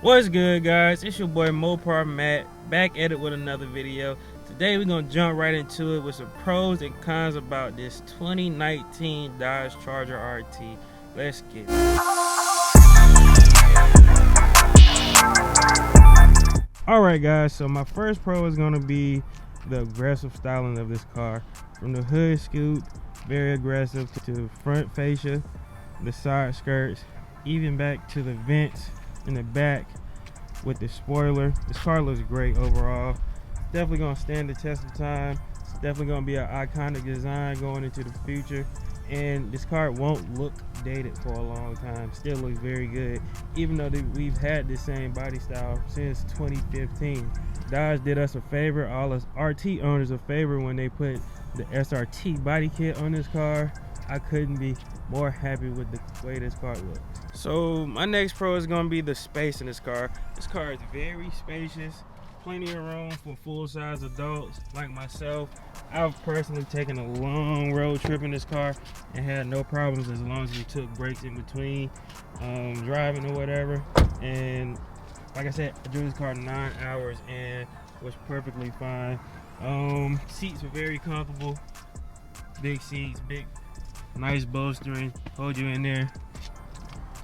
What's good, guys? It's your boy Mopar Matt, back at it with another video. Today we're gonna jump right into it with some pros and cons about this 2019 Dodge Charger RT. Let's get it. Alright guys, so my first pro is gonna be the aggressive styling of this car. From the hood scoop, very aggressive, to the front fascia, the side skirts, even back to the vents in the back with the spoiler. This car looks great overall. It's definitely gonna stand the test of time. It's definitely gonna be an iconic design going into the future, and this car won't look dated for a long time. Still looks very good, even though we've had the same body style since 2015. Dodge did us a favor, all us RT owners a favor, when they put the SRT body kit on this car. I couldn't be more happy with the way this car looks. So my next pro is gonna be the space in this car. This car is very spacious, plenty of room for full-size adults like myself. I've personally taken a long road trip in this car and had no problems as long as you took breaks in between driving or whatever. And like I said, I drove this car 9 hours and was perfectly fine. Seats are very comfortable, big seats, nice bolstering, hold you in there.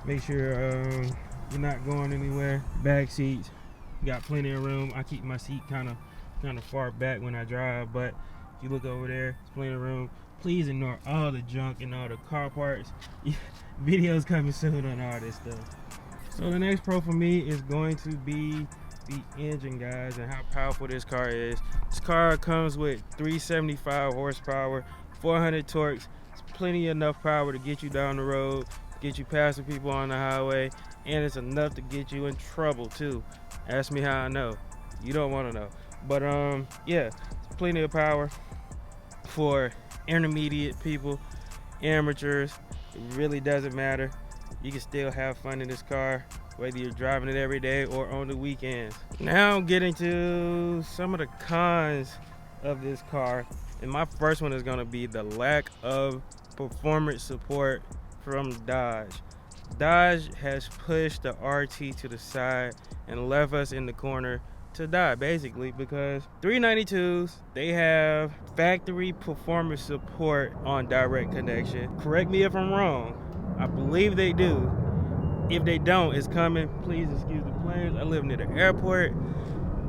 Make sure you're not going anywhere. Back seats, got plenty of room. I keep my seat kind of far back when I drive, but if you look over there, there's plenty of room. Please ignore all the junk and all the car parts. Videos coming soon on all this stuff. So the next pro for me is going to be the engine, guys, and how powerful this car is. This car comes with 375 horsepower, 400 torques. It's plenty enough power to get you down the road, get you past the people on the highway, and it's enough to get you in trouble too. Ask me how I know. You don't want to know. But yeah, it's plenty of power for intermediate people, amateurs. It really doesn't matter. You can still have fun in this car, whether you're driving it every day or on the weekends. Now getting to some of the cons of this car, and my first one is going to be the lack of performance support from Dodge. Dodge has pushed the RT to the side and left us in the corner to die, basically, because 392s, they have factory performance support on direct connection. Correct me if I'm wrong. I believe they do. If they don't, it's coming. Please excuse the planes. I live near the airport.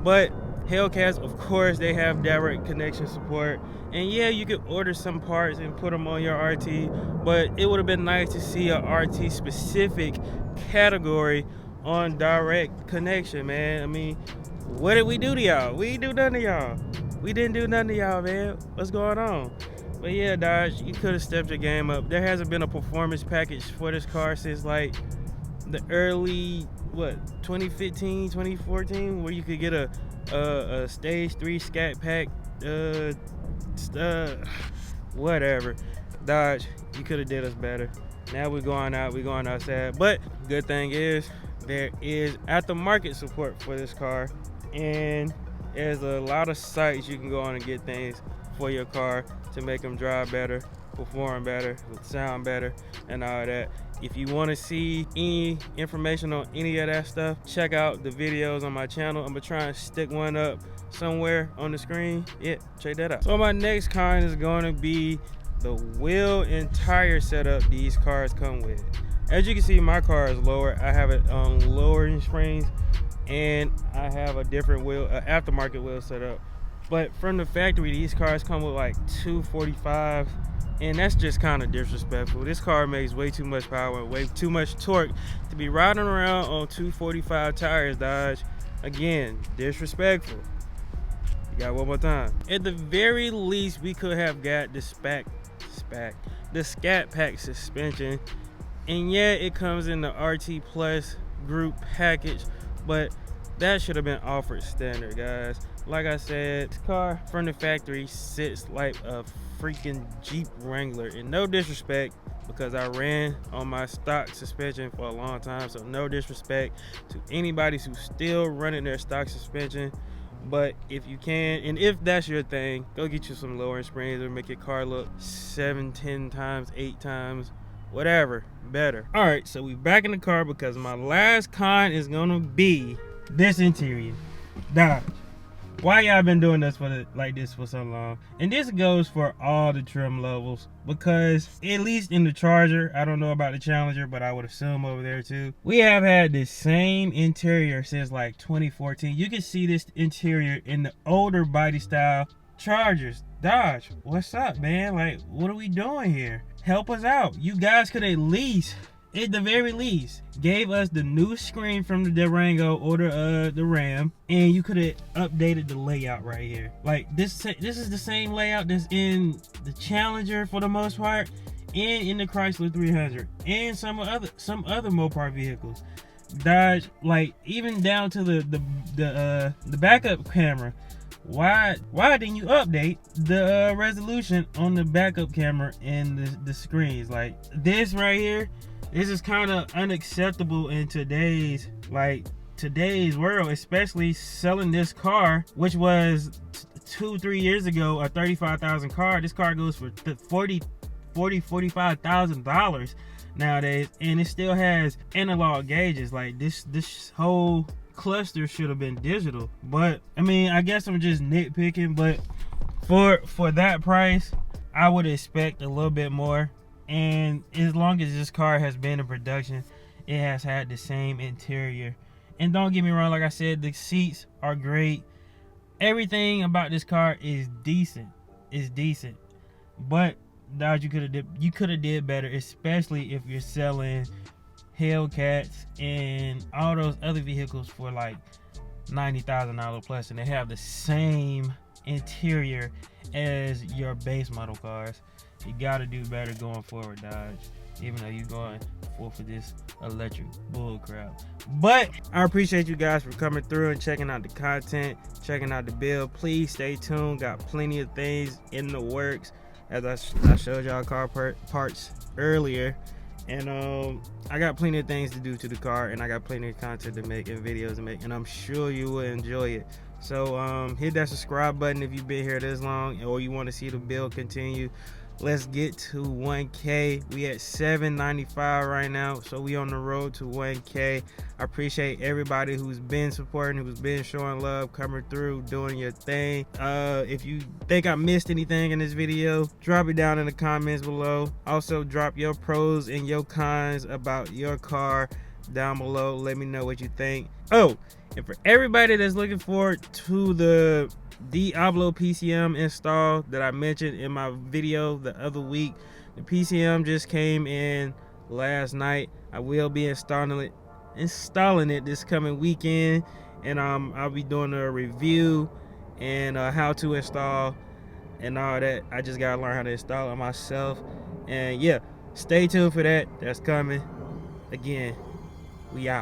But Hellcats, of course, they have direct connection support. And yeah, you could order some parts and put them on your RT, but it would have been nice to see a RT specific category on direct connection, man. I mean, what did we do to y'all? We didn't do nothing to y'all. We didn't do nothing to y'all, man. What's going on? But yeah, Dodge, you could have stepped your game up. There hasn't been a performance package for this car since like the early, 2015, 2014, where you could get a stage 3 scat pack, whatever. Dodge, you could have did us better. Now we're going outside. But good thing is there is aftermarket support for this car, and there's a lot of sites you can go on and get things for your car to make them drive better, perform better, sound better, and all that. If you want to see any information on any of that stuff, check out the videos on my channel. I'm gonna try and stick one up somewhere on the screen. Yeah, check that out. So my next con is going to be the wheel and tire setup these cars come with. As you can see, my car is lower. I have it on lowering springs, and I have a different wheel, aftermarket wheel setup. But from the factory, these cars come with like 245, and that's just kind of disrespectful. This car makes way too much power and way too much torque to be riding around on 245 tires, Dodge. Again, disrespectful. You got one more time. At the very least, we could have got the the Scat Pack suspension. And yeah, it comes in the RT Plus group package, but that should have been offered standard, guys. Like I said, this car from the factory sits like a freaking Jeep Wrangler. And no disrespect, because I ran on my stock suspension for a long time, so no disrespect to anybody who's still running their stock suspension. But if you can, and if that's your thing, go get you some lowering springs or make your car look 7, 10 times, 8 times whatever, better. All right, so we back in the car because my last con is gonna be this interior. Dodge. Why y'all been doing this like this for so long? And this goes for all the trim levels, because at least in the Charger, I don't know about the Challenger, but I would assume over there too, we have had the same interior since like 2014. You can see this interior in the older body style Chargers. Dodge, what's up, man? Like, what are we doing here? Help us out. You guys could at least, at the very least, gave us the new screen from the Durango or the Ram, and you could have updated the layout right here. Like, this is the same layout that's in the Challenger for the most part, and in the Chrysler 300, and some other Mopar vehicles. Dodge, like, even down to the backup camera. Why didn't you update the resolution on the backup camera and the screens? Like, this right here, this is kind of unacceptable in today's world, especially selling this car, which was 2-3 years ago a $35,000 car. This car goes for $45,000 nowadays, and it still has analog gauges. Like, this whole cluster should have been digital. But I mean, I guess I'm just nitpicking, but for that price, I would expect a little bit more. And as long as this car has been in production, it has had the same interior. And don't get me wrong, like I said, the seats are great. Everything about this car is decent. It's decent. But Dodge, you could have did better, especially if you're selling Hellcats and all those other vehicles for like $90,000 plus, and they have the same interior as your base model cars. You gotta do better going forward, Dodge, even though you're going for this electric bull crap. But I appreciate you guys for coming through and checking out the content, checking out the build. Please stay tuned, got plenty of things in the works, as I showed y'all car parts earlier. And I got plenty of things to do to the car, and I got plenty of content to make and videos to make, and I'm sure you will enjoy it. So hit that subscribe button if you've been here this long, or you want to see the build continue. Let's get to 1K. We at 795 right now, so we on the road to 1K. I appreciate everybody who's been supporting, who's been showing love, coming through, doing your thing. If you think I missed anything in this video, drop it down in the comments below. Also, drop your pros and your cons about your car down below. Let me know what you think. Oh, and for everybody that's looking forward to the Diablo PCM install that I mentioned in my video the other week, the PCM just came in last night. I will be installing it this coming weekend, and I'll be doing a review and how to install and all that. I just gotta learn how to install it myself, and yeah, stay tuned for that. That's coming. Again, we out.